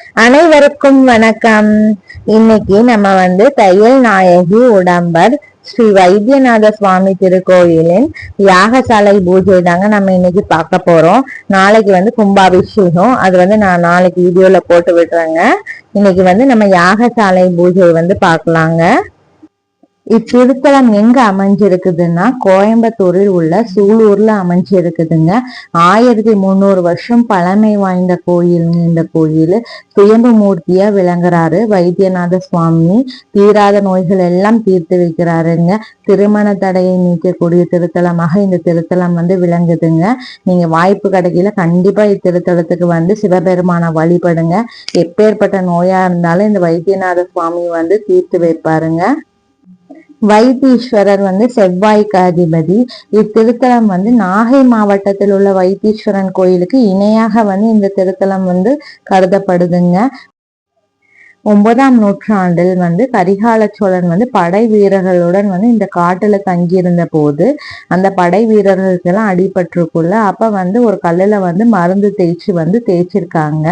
அனைவருக்கும் வணக்கம். இன்னைக்கு நம்ம தையல் நாயகி உடம்பர் ஸ்ரீ வைத்தியநாத சுவாமி திருக்கோயிலின் யாகசாலை பூஜை தாங்க நம்ம இன்னைக்கு பார்க்க போறோம். நாளைக்கு கும்பாபிஷேகம். அது நான் நாளைக்கு வீடியோல போட்டு விடுறேங்க. இன்னைக்கு நம்ம யாகசாலை பூஜை பார்க்கலாங்க. இத்திருத்தலம் எங்க அமைஞ்சிருக்குதுன்னா கோயம்புத்தூரில் உள்ள சூலூர்ல அமைஞ்சிருக்குதுங்க. 1300 வருஷம் பழமை வாய்ந்த கோயிலுங்க. இந்த கோயில் சுயம்பு மூர்த்தியா விளங்குறாரு வைத்தியநாத சுவாமி. தீராத நோய்கள் எல்லாம் தீர்த்து வைக்கிறாருங்க. திருமண தடையை நீக்கக்கூடிய திருத்தலமாக இந்த திருத்தலம் விளங்குதுங்க. நீங்க வாய்ப்பு கிடைக்கல கண்டிப்பா இத்திருத்தலத்துக்கு சிவபெருமான வழிபடுங்க. எப்பேற்பட்ட நோயா இருந்தாலும் இந்த வைத்தியநாத சுவாமி தீர்த்து வைப்பாருங்க. வைத்தீஸ்வரர் செவ்வாய்க்கு அதிபதி. இத்திருத்தலம் நாகை மாவட்டத்தில் உள்ள வைத்தீஸ்வரன் கோயிலுக்கு இணையாக இந்த திருத்தலம் கருதப்படுதுங்க. 9ஆம் நூற்றாண்டில் கரிகால சோழன் படை வீரர்களுடன் இந்த காட்டுல தங்கியிருந்த போது அந்த படை வீரர்களுக்கெல்லாம் அடிபட்டிருக்குள்ள. அப்ப ஒரு கல்லுல மருந்து தேய்ச்சிருக்காங்க.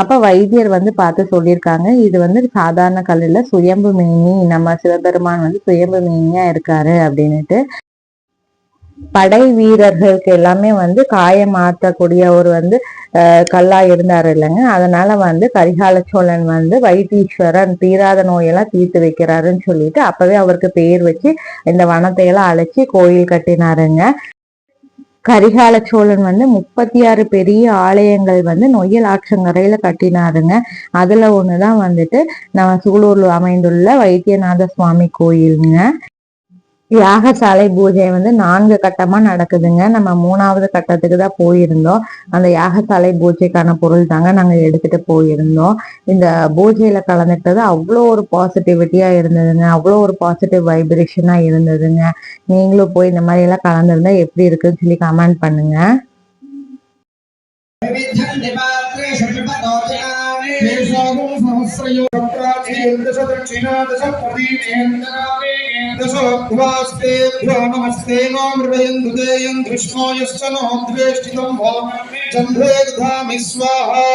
அப்ப வைத்தியர் பார்த்து சொல்லியிருக்காங்க, இது சாதாரண கல்லுல சுயம்பு மேனி, நம்ம சிவபெருமான் சுயம்பு மேனியா இருக்காரு அப்படின்னுட்டு. படை வீரர்களுக்கு எல்லாமே காயமாற்றக்கூடிய ஒரு கல்லா இருந்தாரு இல்லைங்க. அதனால கரிகால சோழன் வைத்தீஸ்வரன் தீராத நோயெல்லாம் தீர்த்து வைக்கிறாருன்னு சொல்லிட்டு அப்பவே அவருக்கு பெயர் வச்சு இந்த வனத்தையெல்லாம் அழைச்சி கோயில் கட்டினாருங்க. கரிகால சோழன் 36 பெரிய ஆலயங்கள் நொய்யல் ஆற்றங்கரையில கட்டினாருங்க. அதுல ஒண்ணுதான் நம்ம சூலூர்ல அமைந்துள்ள வைத்தியநாத சுவாமி கோயிலுங்க. யாகசாலை பூஜை 4 கட்டமா நடக்குதுங்க. நம்ம 3வது கட்டத்துக்கு தான் போயிருந்தோம். அந்த யாகசாலை பூஜைக்கான பொருள் தாங்க நாங்க எடுத்துட்டு போயிருந்தோம். இந்த பூஜையில கலந்துட்டது அவ்வளோ ஒரு பாசிட்டிவிட்டியா இருந்ததுங்க. அவ்வளோ ஒரு பாசிட்டிவ் வைப்ரேஷனா இருந்ததுங்க. நீங்களும் போய் இந்த மாதிரி எல்லாம் கலந்துருந்தா எப்படி இருக்குன்னு சொல்லி கமெண்ட் பண்ணுங்க. नमस्ते नो मृदयं कृष्णो यश्च नो द्वेष्टितं भो चन्द्रे धामि स्वाहा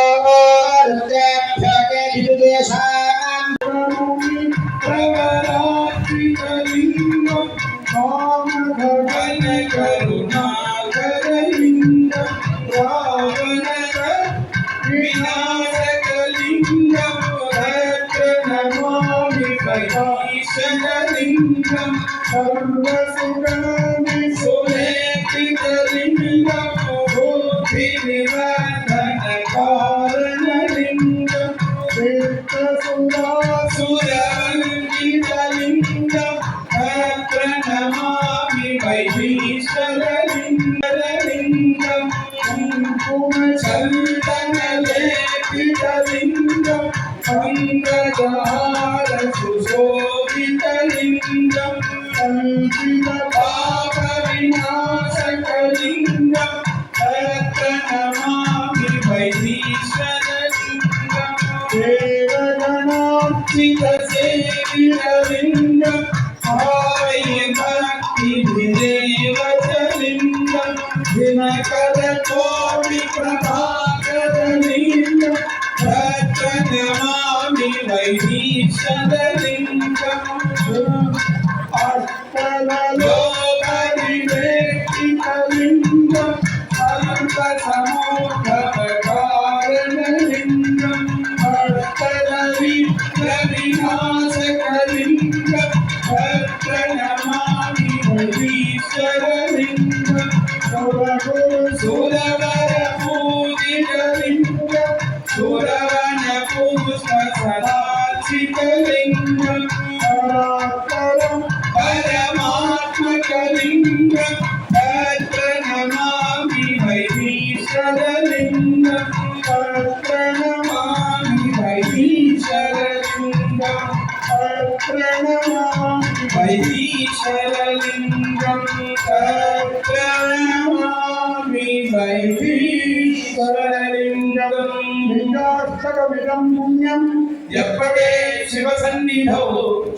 எப்பவே சிவசந்நிதோ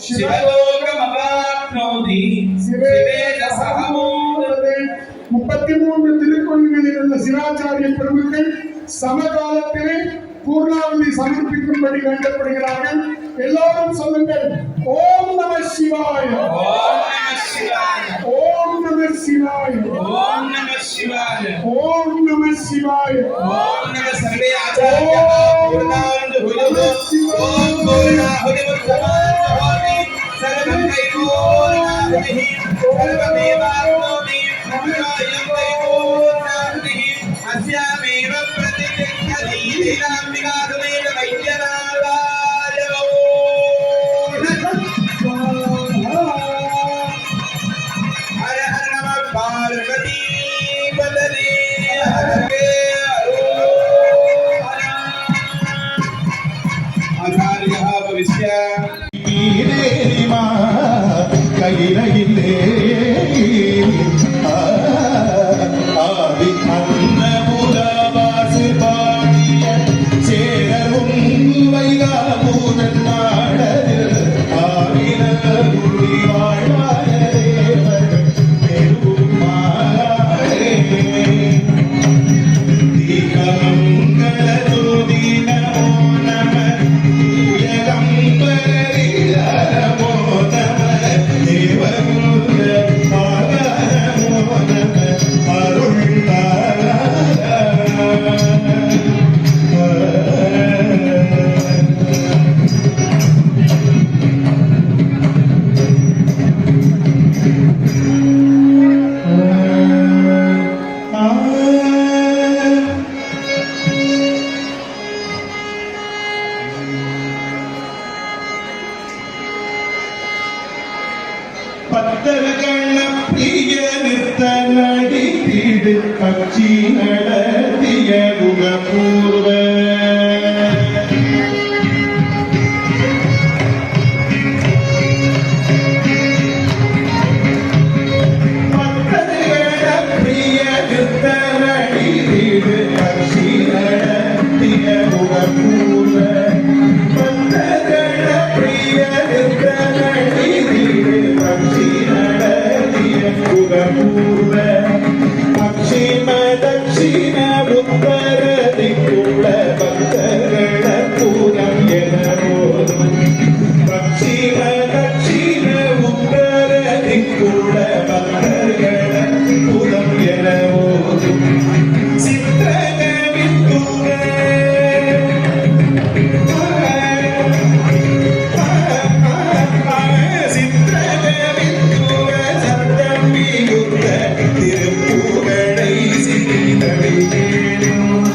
சிவலோகமவாப்னோதி சிவேத சகமோதே. 33 திருக்கோயில்களில் உள்ள சிவாச்சாரிய பிரபுக்கள் சமகாலத்திலே பூர்ணாவதி சமர்ப்பிக்கும்படி வேண்டப்படுகிறார்கள். எல்லோரும் சொல்லுங்கள். ஓம் நம சிவாய. ஓம் நம சிவாய. ஓம் நம சிவாய. ஓம் நம சிவாய. ஓம் நம சர்வே ஆச்சார்யாः பூர்ணாந்து ஹுயோ. ஓம் பூர்ணாஹுதி முர்சமாஹோமி சர்வம் கைகோர்ணாஹுதி சர்வமேவாப்னோமி அமிர்தாயம் கைகோர்ணாஹுதி அஸ்யாமேவ பிரதிஜ்ஞதி லீலாம்பிகாதுமேவ வைத்யநாதாய ஹர ஹர நம பார்வதி பதனே ஹரே ஆச்சார்யः பவிஷ்ய கையிலே ஆதி அன்னபுரவாசு பாடிய சேரவும் வைகாபூதன் நாடதில் ஆவின குடி வாழ்வாய தேவர்கள் பெருமாளே தீபமங்கள ஜோதி நமோ நம தூயகம்பரி நமோ நம தேவகுல நமோ நம அருள் பக்தர்கள பிரிய நிறுத்த நடித்திடு கட்சி நடத்திய குணபூர்வ பக்தர்கள பிரிய நிறுத்த நடித்திடு கட்சி நடத்திய குணபூர்வ பக்தர்கள பிரிய நிறுத்த நடித்திடு கட்சி நடத்திய குணபூர்வ பக்ஷிம தட்சிண உத்தர திக்குள்ள பக்தர்கள பூரம் என போதும் பக்ஷிம தட்சிண உத்தர திக்குள்ள பக்தர்கள பூரம் என போதும் சித்திரகவித்துவ சித்திரகவித்துவ சத்தம் மிகுந்த திருப்புகழை சிறிதழியேனும்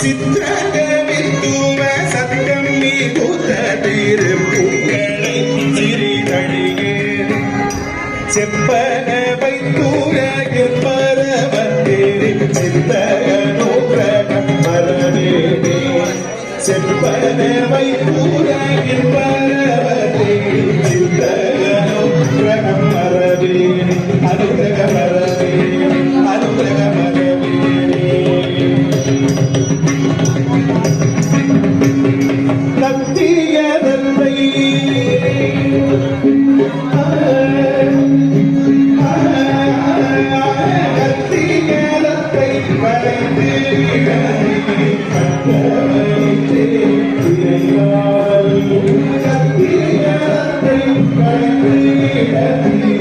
சித்திரகவித்துவ சத்தம் மிகுந்த திருப்புகழை சிறிதழியேனும் செப்பன வைத்தூரகில் பரவத்தேரி சித்தகனோக்ரகம் மரவேனே செப்பன வைத்தூரகில் பரவத்தேரி சித்தகனோக்ரகம் மரவேனே அனுகிரக மரவேனே அனுகிரக மரவேனே தத்திய தந்தை கத்தியலத்தை வளைந்து கத்தவனைத்தே இறையாவல் கத்தியலத்தை வளைந்து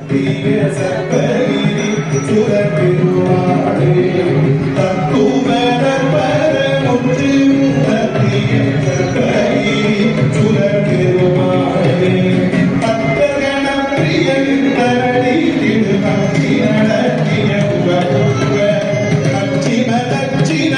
தீய சர்வகிரி சுரபிருவாளே தத்துவ நற்பர முற்று தீய சர்வகிரி சுரபிருவாளே பக்தகண பிரியன் தரடி திரு காட்சி நடத்திய உபகுவ கட்சிம தட்சிண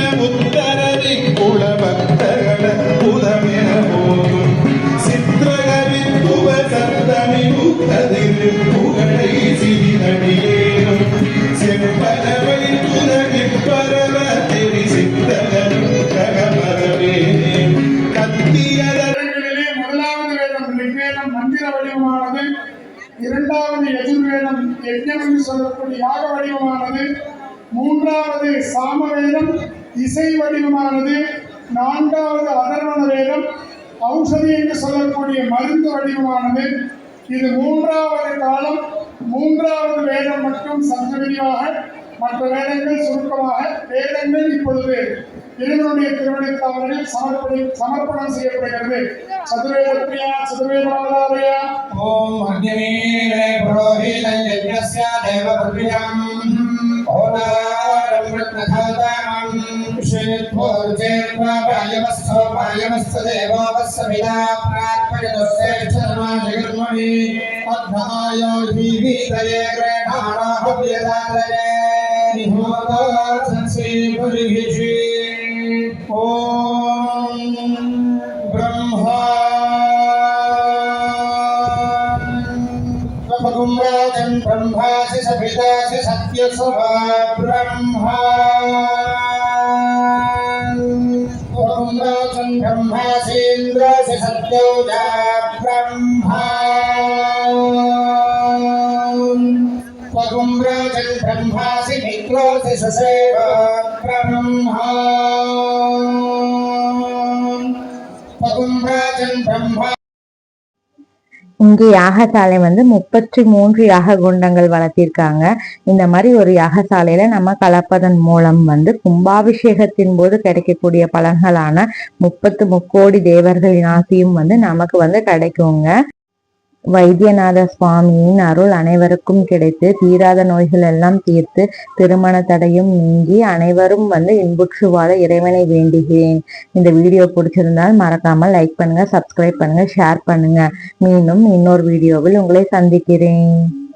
சொல்லக்கூடிய யாக வடிவமானது, மூன்றாவது சாமவேதம் இசை வடிவமானது, நான்காவது அதர்வண வேதம் ஔஷதி என்று சொல்லக்கூடிய மருந்து வடிவமானது. இது மூன்றாவது காலம். மூன்றாவது வேதம் மட்டும் சங்க விரிவாக, மற்ற வேதங்கள் சுருக்கமாக. வேதங்கள் இப்பொழுது இறைவனுடைய திருவடித்தாளர்கள் சமர்ப்பணம் செய்யப்படுகிறது. சதுர்வேத பிரியா சதுர்வேதாதாரியா ஓம் அக்னிமீலே புரோஹிதம் யஜ்ஞஸ்ய தேவபுத்ரியம் ஓதாரம் ரத்னதாதாமம் ஸ்ரீத்வோர்ஜேத்வா பாயவஸ்தோ பாயவஸ்த தேவோ வஸ்ஸவிதா பிரார்ப்பயதோ சேஷ்டமாஜகர்மணி அத்நாயோ ஹீவீதயே கிரேணாணாஹ வியதாதயே நிஹோதா சன்சி புரிஹிஷி ஓம் ब्रह्मा पगुम्राजं ब्रह्मासि सभितासि सत्यसभा ब्रह्मा पगुम्राजं ब्रह्मासि इन्द्रासि सत्यौजा ब्रह्मा पगुम्राजं ब्रह्मासि मित्रोऽसि ससेव ब्रह्मा இங்கு யாகசாலை 33 யாக குண்டங்கள் வளர்த்திருக்காங்க. இந்த மாதிரி ஒரு யாகசாலையில நம்ம கலப்பதன் மூலம் கும்பாபிஷேகத்தின் போது கிடைக்கக்கூடிய பலன்களான 30 முக்கோடி தேவர்களின் ஆசையும் நமக்கு கிடைக்குங்க. வைத்தியநாத சுவாமியின் அருள் அனைவருக்கும் கிடைத்து தீராத நோய்கள் எல்லாம் தீர்த்து திருமண தடையும் நீங்கி அனைவரும் இன்புற்று வாழ இறைவனை வேண்டுகிறேன். இந்த வீடியோ பிடிச்சிருந்தால் மறக்காம லைக் பண்ணுங்க, சப்ஸ்கிரைப் பண்ணுங்க, ஷேர் பண்ணுங்க. மீண்டும் இன்னொரு வீடியோவில் உங்களை சந்திக்கிறேன்.